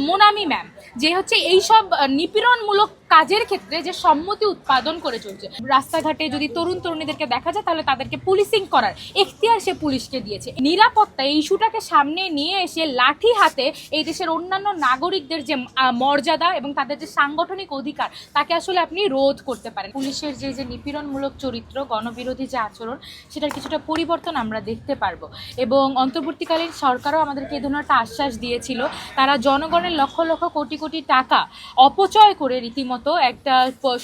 Monami ma'am যে হচ্ছে এইসব নিপীড়নমূলক কাজের ক্ষেত্রে যে সম্মতি উৎপাদন করে চলছে। রাস্তাঘাটে যদি তরুণ তরুণীদেরকে দেখা যায় তাহলে তাদেরকে পুলিশিং করার এখতিয়ার সে পুলিশকে দিয়েছে। নিরাপত্তা এই ইস্যুটাকে সামনে নিয়ে এসে লাঠি হাতে এই দেশের অন্যান্য নাগরিকদের যে মর্যাদা এবং তাদের যে সাংগঠনিক অধিকার তাকে আসলে আপনি রোধ করতে পারেন। পুলিশের যে নিপীড়নমূলক চরিত্র, গণবিরোধী যে আচরণ, সেটার কিছুটা পরিবর্তন আমরা দেখতে পারবো। এবং অন্তর্বর্তীকালীন সরকারও আমাদেরকে এই ধরনের একটা আশ্বাস দিয়েছিল, তারা জনগণের লক্ষ লক্ষ কোটি কোটি টাকা অপচয় করে রীতিমতো একটা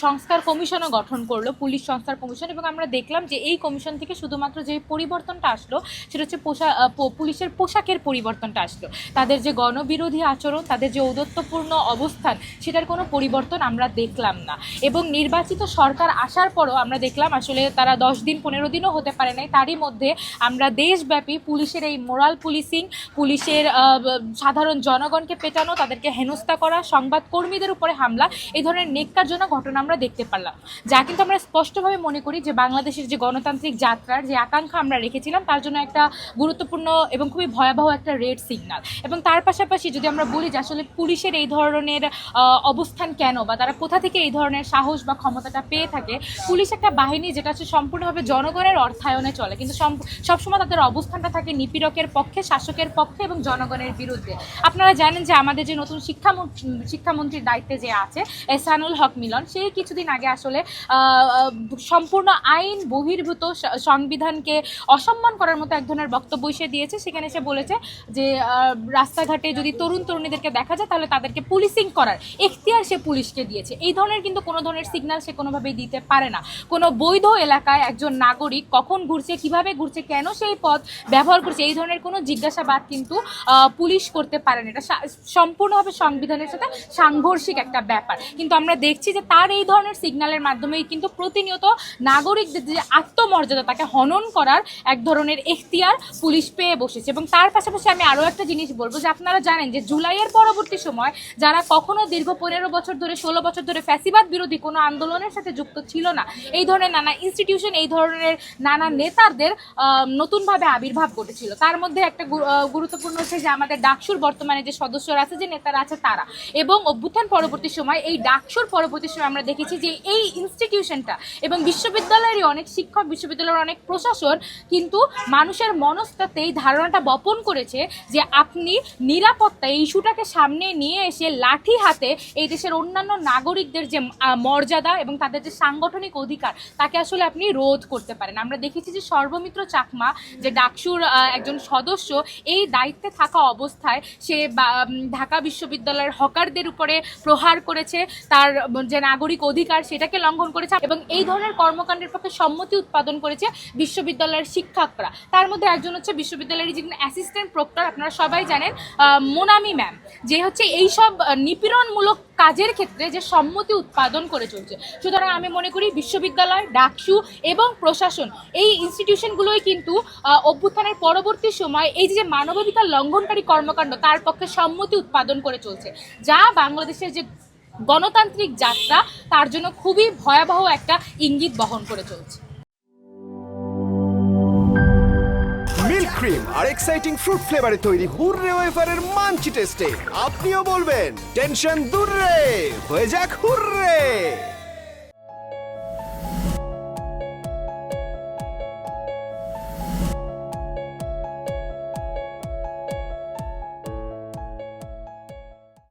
সংস্কার কমিশনও গঠন করলো, পুলিশ সংস্কার কমিশন। এবং আমরা দেখলাম যে এই কমিশন থেকে শুধুমাত্র যে পরিবর্তনটা আসলো সেটা হচ্ছে পুলিশের পোশাকের পরিবর্তনটা আসলো। তাদের যে গণবিরোধী আচরণ, তাদের যে ঔদ্ধত্যপূর্ণ অবস্থান, সেটার কোনো পরিবর্তন আমরা দেখলাম না। এবং নির্বাচিত সরকার আসার পরও আমরা দেখলাম আসলে তারা 10 দিন 15 দিনও হতে পারে নাই, তারই মধ্যে আমরা দেশব্যাপী পুলিশের এই মোরাল পুলিশিং, পুলিশের সাধারণ জনগণকে পেটানো, তাদেরকে হেনস্থা করা, সংবাদকর্মীদের উপরে হামলা, এই ধরনের নেককারজনক ঘটনা আমরা দেখতে পারলাম। যা কিন্তু আমরা স্পষ্টভাবে মনে করি যে বাংলাদেশের যে গণতান্ত্রিক যাত্রার যে আকাঙ্ক্ষা আমরা রেখেছিলাম তার জন্য একটা গুরুত্বপূর্ণ এবং খুবই ভয়াবহ একটা রেড সিগন্যাল। এবং তার পাশাপাশি যদি আমরা বলি যে আসলে পুলিশের এই ধরনের অবস্থান কেন, বা তারা কোথা থেকে এই ধরনের সাহস বা ক্ষমতাটা পেয়ে থাকে। পুলিশ একটা বাহিনী যেটা হচ্ছে সম্পূর্ণভাবে জনগণের অর্থায়নে চলে, কিন্তু সবসময় তাদের অবস্থানটা থাকে নিপীড়কের পক্ষে, শাসকের পক্ষে এবং জনগণের বিরুদ্ধে। আপনারা জানেন যে আমাদের যে নতুন শিক্ষামন্ত্রীর দায়িত্বে যে আছে এহসানুল হক মিলন, সেই কিছুদিন আগে আসলে সম্পূর্ণ আইন বহির্ভূত সংবিধানকে অসম্মান করার মতো এক ধরনের বক্তব্য সে দিয়েছে। সেখানে সে বলেছে যে রাস্তাঘাটে যদি তরুণ তরুণীদেরকে দেখা যায় তাহলে তাদেরকে পুলিশিং করার এখতিয়ার সে পুলিশকে দিয়েছে। এই ধরনের কিন্তু কোনো ধরনের সিগন্যাল সে কোনোভাবেই দিতে পারে না। কোনো বৈধ এলাকায় একজন নাগরিক কখন ঘুরছে, কিভাবে ঘুরছে, কেন সেই পথ ব্যবহার করছে, এই ধরনের কোনো জিজ্ঞাসাবাদ কিন্তু পুলিশ করতে পারে না। এটা সম্পূর্ণভাবে সংবিধানের সাথে সাংঘর্ষিক একটা ব্যাপার। কিন্তু আমরা দেখছি যে তার এই ধরনের সিগন্যালের মাধ্যমেই কিন্তু প্রতিনিয়ত নাগরিকদের যে আত্মমর্যাদা তাকে হনন করার এক ধরনের এখতিয়ার পুলিশ পেয়ে বসেছে। এবং তার পাশাপাশি আমি আরও একটা জিনিস বলবো যে আপনারা জানেন যে জুলাইয়ের পরবর্তী সময় যারা কখনো দীর্ঘ 15 বছর ধরে 16 বছর ধরে ফ্যাসিবাদ বিরোধী কোনো আন্দোলনের সাথে যুক্ত ছিল না, এই ধরনের নানা ইনস্টিটিউশন, এই ধরনের নানা নেতাদের নতুনভাবে আবির্ভাব ঘটেছিল। তার মধ্যে একটা গুরুত্বপূর্ণ হচ্ছে যে আমাদের ডাকসুর বর্তমানে যে সদস্যরা আছে, যে নেতারা আছে তারা। এবং অভ্যুত্থান পরবর্তী সময় এই ডাকসুর পরবর্তী সময় আমরা দেখেছি যে এই ইনস্টিটিউশনটা এবং বিশ্ববিদ্যালয়েরই অনেক শিক্ষক, বিশ্ববিদ্যালয়ের অনেক প্রশাসন কিন্তু মানুষের মনস্তাতে এই ধারণাটা বপন করেছে যে আপনি নিরাপত্তা এই ইস্যুটাকে সামনে নিয়ে এসে লাঠি হাতে এই দেশের অন্যান্য নাগরিকদের যে মর্যাদা এবং তাদের যে সাংগঠনিক অধিকার তাকে আসলে আপনি রোধ করতে পারেন। আমরা দেখেছি যে সর্বমিত্র চাকমা, যে ডাকসুর একজন সদস্য, এই দায়িত্বে থাকা অবস্থায় সে ঢাকা বিশ্ববিদ্যালয়ের হকারদের উপরে প্রহার করেছে, তার যে নাগরিক অধিকার সেটাকে লঙ্ঘন করেছে এবং এই ধরনের কর্মকাণ্ডের পক্ষে সম্মতি উৎপাদন করেছে বিশ্ববিদ্যালয়ের শিক্ষকরা। তার মধ্যে একজন হচ্ছে বিশ্ববিদ্যালয়ের যিনি অ্যাসিস্ট্যান্ট প্রক্টর, আপনারা সবাই জানেন, মোনামি ম্যাম, যে হচ্ছে এইসব নিপীড়নমূলক কাজের ক্ষেত্রে যে সম্মতি উৎপাদন করে চলছে। সুতরাং আমি মনে করি বিশ্ববিদ্যালয়, ডাকসু এবং প্রশাসন, এই ইনস্টিটিউশনগুলোই কিন্তু অভ্যুত্থানের পরবর্তী সময় এই যে মানবাধিকার লঙ্ঘনকারী কর্মকাণ্ড তার পক্ষে সম্মতি উৎপাদন করে চলছে, যা বাংলাদেশের যে গণতান্ত্রিক যাত্রা তার জন্য খুবই ভয়াবহ একটা ইঙ্গিত বহন করে চলছে। মিল্ক ক্রিম আর এক্সাইটিং ফ্রুট ফ্লেভারে তৈরি হুররে ওয়েফারের মাঞ্চি টেস্টে আপনিও বলবেন টেনশন দূর রে, হয়ে যাক হুররে।